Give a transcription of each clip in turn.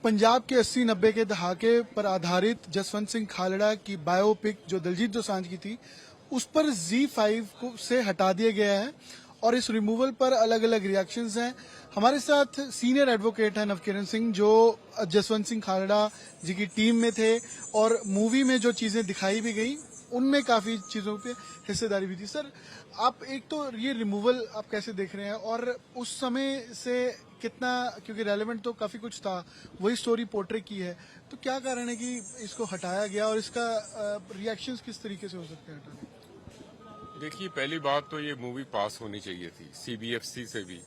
पंजाब के 80-90 के दहाके पर आधारित जसवंत सिंह खालड़ा की बायोपिक जो दिलजीत दोसांझ की थी, उस पर ZEE5 को से हटा दिया गया है और इस रिमूवल पर अलग अलग रिएक्शंस हैं। हमारे साथ सीनियर एडवोकेट हैं नवकिरण सिंह, जो जसवंत सिंह खालड़ा जी की टीम में थे और मूवी में जो चीजें दिखाई भी गई उनमें काफी चीजों पे हिस्सेदारी भी थी। सर, आप एक तो ये रिमूवल आप कैसे देख रहे हैं और उस समय से कितना, क्योंकि रेलेवेंट तो काफी कुछ था, वही स्टोरी पोर्ट्रे की है, तो क्या कारण है कि इसको हटाया गया और इसका रिएक्शंस किस तरीके से हो सकते हैं हटाने? देखिए, पहली बात तो ये मूवी पास होनी चाहिए थी CBFC से भी,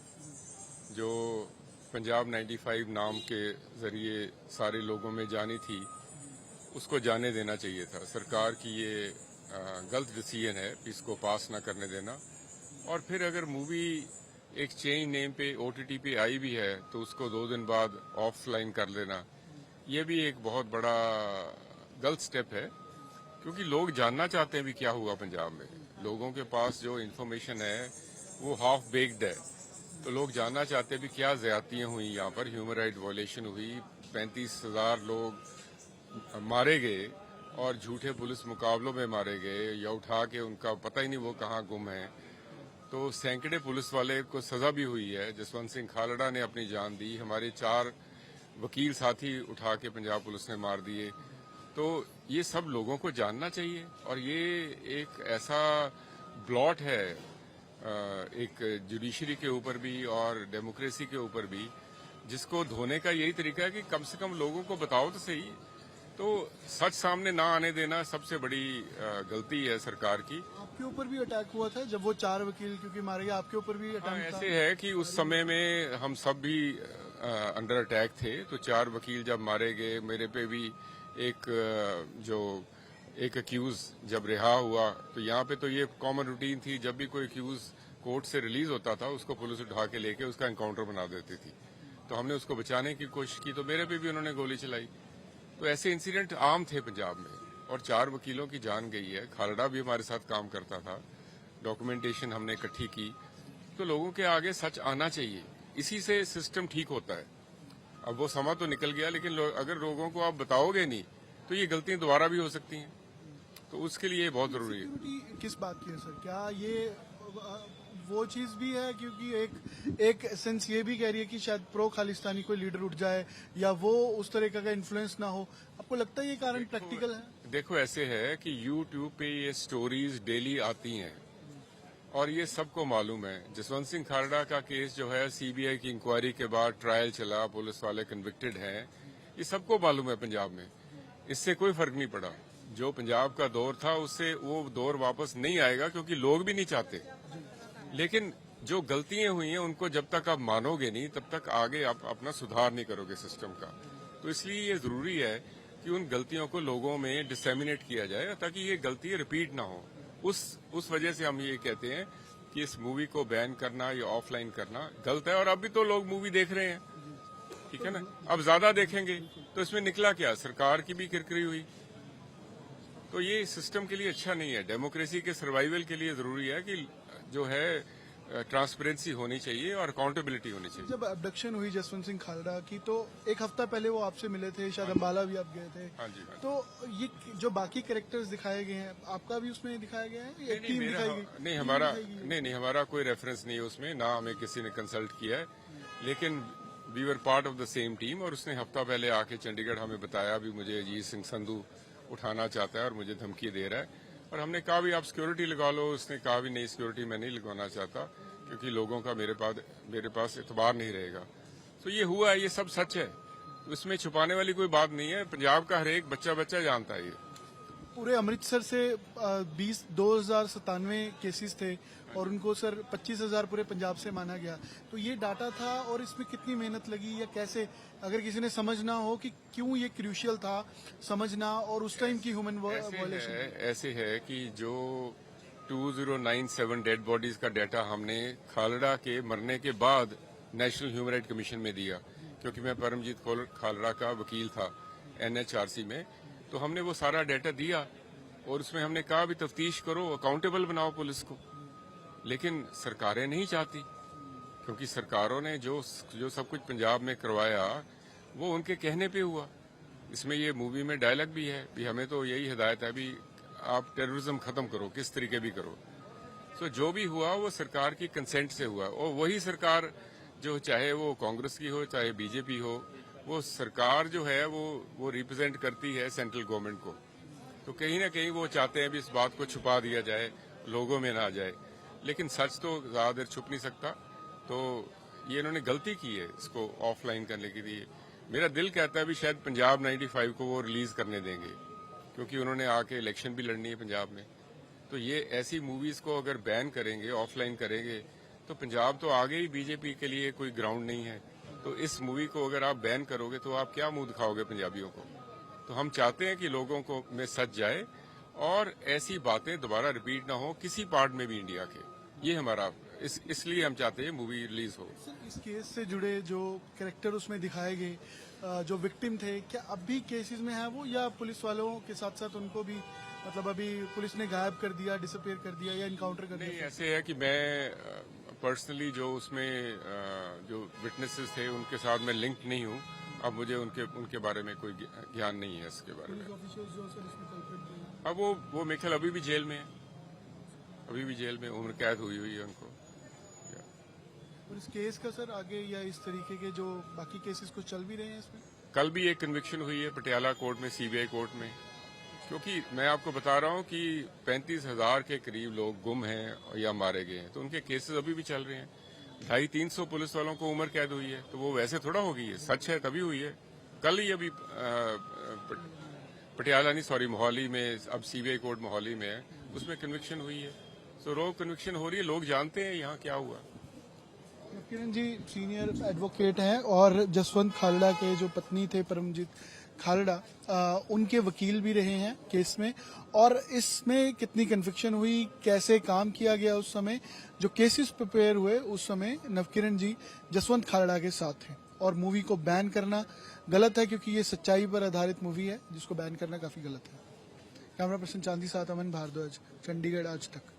जो पंजाब 95 नाम के जरिए सारे लोगों में जानी थी, उसको जाने देना चाहिए था। सरकार की ये गलत डिसीजन है इसको पास ना करने देना। और फिर अगर मूवी एक चेंज नेम पे OTT पे आई भी है तो उसको 2 दिन बाद ऑफलाइन कर लेना, ये भी एक बहुत बड़ा गलत स्टेप है, क्योंकि लोग जानना चाहते हैं भी क्या हुआ पंजाब में। लोगों के पास जो इन्फॉर्मेशन है वो हाफ बेक्ड है, तो लोग जानना चाहते हैं भी क्या ज्यादतियां हुई, यहाँ पर ह्यूमन राइट वायलेशन हुई, 35,000 लोग मारे गए और झूठे पुलिस मुकाबलों में मारे गए या उठा के उनका पता ही नहीं वो कहाँ गुम है। तो सैकड़े पुलिस वाले को सजा भी हुई है। जसवंत सिंह खालड़ा ने अपनी जान दी, हमारे 4 वकील साथी उठा के पंजाब पुलिस ने मार दिए। तो ये सब लोगों को जानना चाहिए और ये एक ऐसा ब्लॉट है एक जुडिशरी के ऊपर भी और डेमोक्रेसी के ऊपर भी, जिसको धोने का यही तरीका है कि कम से कम लोगों को बताओ तो सही। तो सच सामने ना आने देना सबसे बड़ी गलती है सरकार की। आपके ऊपर भी अटैक हुआ था जब वो 4 वकील क्योंकि मारे गए, आपके ऊपर भी अटैक था? ऐसे है कि उस समय में हम सब भी अंडर अटैक थे, तो 4 वकील जब मारे गए, मेरे पे भी एक अक्यूज जब रिहा हुआ, तो यहाँ पे तो ये कॉमन रूटीन थी, जब भी कोई अक्यूज कोर्ट से रिलीज होता था उसको पुलिस उठा के लेके उसका एनकाउंटर बना देती थी। तो हमने उसको बचाने की कोशिश की, तो मेरे पे भी उन्होंने गोली चलाई। तो ऐसे इंसिडेंट आम थे पंजाब में और 4 वकीलों की जान गई है। खालड़ा भी हमारे साथ काम करता था, डॉक्यूमेंटेशन हमने इकट्ठी की। तो लोगों के आगे सच आना चाहिए, इसी से सिस्टम ठीक होता है। अब वो समा तो निकल गया, लेकिन अगर लोगों को आप बताओगे नहीं तो ये गलतियां दोबारा भी हो सकती हैं, तो उसके लिए बहुत जरूरी है। किस बात की है सर? क्या ये वो चीज भी है, क्योंकि एक सेंस ये भी कह रही है कि शायद प्रो खालिस्तानी कोई लीडर उठ जाए या वो उस तरह का इन्फ्लुएंस ना हो, आपको लगता है ये कारण प्रैक्टिकल है? देखो, ऐसे है कि YouTube पे ये स्टोरीज डेली आती हैं और ये सबको मालूम है। जसवंत सिंह खालड़ा का केस जो है CBI की इंक्वायरी के बाद ट्रायल चला, पुलिस वाले कन्विक्टेड हैं, ये सबको मालूम है पंजाब में। इससे कोई फर्क नहीं पड़ा। जो पंजाब का दौर था उससे वो दौर वापस नहीं आएगा, क्योंकि लोग भी नहीं चाहते। लेकिन जो गलतियां हुई हैं उनको जब तक आप मानोगे नहीं तब तक आगे आप अपना सुधार नहीं करोगे सिस्टम का। तो इसलिए ये जरूरी है कि उन गलतियों को लोगों में डिसेमिनेट किया जाए ताकि ये गलती रिपीट ना हो। उस वजह से हम ये कहते हैं कि इस मूवी को बैन करना या ऑफलाइन करना गलत है। और अभी तो लोग मूवी देख रहे हैं, ठीक है ना, अब ज्यादा देखेंगे तो इसमें निकला क्या, सरकार की भी किरकिरी हुई। तो ये सिस्टम के लिए अच्छा नहीं है। डेमोक्रेसी के सर्वाइवल के लिए जरूरी है कि जो है ट्रांसपेरेंसी होनी चाहिए और अकाउंटेबिलिटी होनी चाहिए। जब अब्डक्शन हुई जसवंत सिंह खालड़ा की, तो 1 हफ्ता पहले वो आपसे मिले थे, शायद अम्बाला भी आप गए थे। हाँ जी। तो ये जो बाकी कैरेक्टर्स दिखाए गए हैं, आपका भी उसमें दिखाया गया है? नहीं, हमारा कोई रेफरेंस नहीं है उसमें, ना हमें किसी ने कंसल्ट किया है, लेकिन we were part of the same team. और उसने हफ्ता पहले आके चंडीगढ़ हमें बताया भी मुझे अजीत सिंह संधू उठाना चाहता है और मुझे धमकी दे रहा है। और हमने कहा भी आप सिक्योरिटी लगा लो, उसने कहा भी नहीं, सिक्योरिटी मैं नहीं लगवाना चाहता, क्योंकि लोगों का मेरे पास एतबार नहीं रहेगा। तो ये हुआ है, ये सब सच है, तो इसमें छुपाने वाली कोई बात नहीं है। पंजाब का हर एक बच्चा जानता है। ये पूरे अमृतसर से 2097 केसेस थे और उनको सर 25,000 पूरे पंजाब से माना गया। तो ये डाटा था और इसमें कितनी मेहनत लगी या कैसे, अगर किसी ने समझना हो कि क्यों ये क्रूशियल था समझना, और उस टाइम की ह्यूमन वायलेशन? ऐसे है कि जो 2097 डेड बॉडीज का डाटा हमने खालड़ा के मरने के बाद नेशनल ह्यूमन राइट कमीशन में दिया, क्योंकि मैं परमजीत खालड़ा का वकील था NHRC में, तो हमने वो सारा डाटा दिया और उसमें हमने कहा भी तफ्तीश करो, अकाउंटेबल बनाओ पुलिस को। लेकिन सरकारें नहीं चाहती, क्योंकि सरकारों ने जो सब कुछ पंजाब में करवाया वो उनके कहने पे हुआ। इसमें ये मूवी में डायलॉग भी है भी हमें तो यही हिदायत है भी आप टेररिज्म खत्म करो, किस तरीके भी करो। तो जो भी हुआ वो सरकार की कंसेंट से हुआ, और वही सरकार जो चाहे वो कांग्रेस की हो चाहे बीजेपी हो, वो सरकार जो है वो रिप्रेजेंट करती है सेंट्रल गवर्नमेंट को। तो कहीं ना कहीं वो चाहते हैं भी इस बात को छुपा दिया जाए, लोगों में ना जाए, लेकिन सच तो ज्यादा देर छुप नहीं सकता। तो ये इन्होंने गलती की है इसको ऑफलाइन करने के लिए। मेरा दिल कहता है भी शायद पंजाब 95 को वो रिलीज करने देंगे, क्योंकि उन्होंने आके इलेक्शन भी लड़नी है पंजाब में। तो ये ऐसी मूवीज को अगर बैन करेंगे, ऑफलाइन करेंगे, तो पंजाब तो आगे ही बीजेपी के लिए कोई ग्राउंड नहीं है। तो इस मूवी को अगर आप बैन करोगे तो आप क्या मुंह दिखाओगे पंजाबियों को। तो हम चाहते हैं कि लोगों को में सच जाए और ऐसी बातें दोबारा रिपीट ना हो किसी पार्ट में भी इंडिया के। ये हमारा इसलिए हम चाहते हैं मूवी रिलीज हो। सर, इस केस से जुड़े जो कैरेक्टर उसमें दिखाए गए, जो विक्टिम थे, क्या अब भी केसेस में है वो, या पुलिस वालों के साथ साथ उनको भी मतलब अभी पुलिस ने गायब कर दिया, डिसअपियर कर दिया या इनकाउंटर कर नहीं, दिया? ऐसे है कि मैं पर्सनली जो उसमें जो विटनेसेस थे उनके साथ मैं लिंक नहीं हूँ। अब मुझे उनके बारे में कोई ज्ञान नहीं है इसके बारे में। पुलिस ऑफिसर्स जो सर इसमें कल्प्रिट थे, अब वो मेरे ख्याल अभी भी जेल में है, अभी भी जेल में उम्र कैद हुई है उनको। और इस केस का सर आगे या इस तरीके के जो बाकी केसेस कुछ चल भी रहे हैं इसमें? कल भी एक कन्विक्शन हुई है पटियाला कोर्ट में, सीबीआई कोर्ट में। क्योंकि मैं आपको बता रहा हूं कि 35,000 के करीब लोग गुम हैं या मारे गए हैं, तो उनके केसेस अभी भी चल रहे हैं। 250-300 पुलिस वालों को उम्र कैद हुई है, तो वो वैसे थोड़ा हो गई है, सच है तभी हुई है। कल ही अभी पटियाला नहीं, सॉरी, मोहाली में, अब सीबीआई कोर्ट मोहाली में है, उसमें कन्विक्शन हुई है। तो रोज कन्विक्शन हो रही है, लोग जानते हैं यहाँ क्या हुआ। किरण जी सीनियर एडवोकेट हैं और जसवंत खालड़ा के जो पत्नी थे परमजीत खालड़ा, उनके वकील भी रहे हैं केस में। और इसमें कितनी कन्विक्शन हुई, कैसे काम किया गया उस समय, जो केसेस प्रिपेयर हुए उस समय नवकिरण जी जसवंत खालड़ा के साथ हैं। और मूवी को बैन करना गलत है, क्योंकि ये सच्चाई पर आधारित मूवी है, जिसको बैन करना काफी गलत है। कैमरा पर्सन चांदी साथ अमन भारद्वाज, चंडीगढ़ आज तक।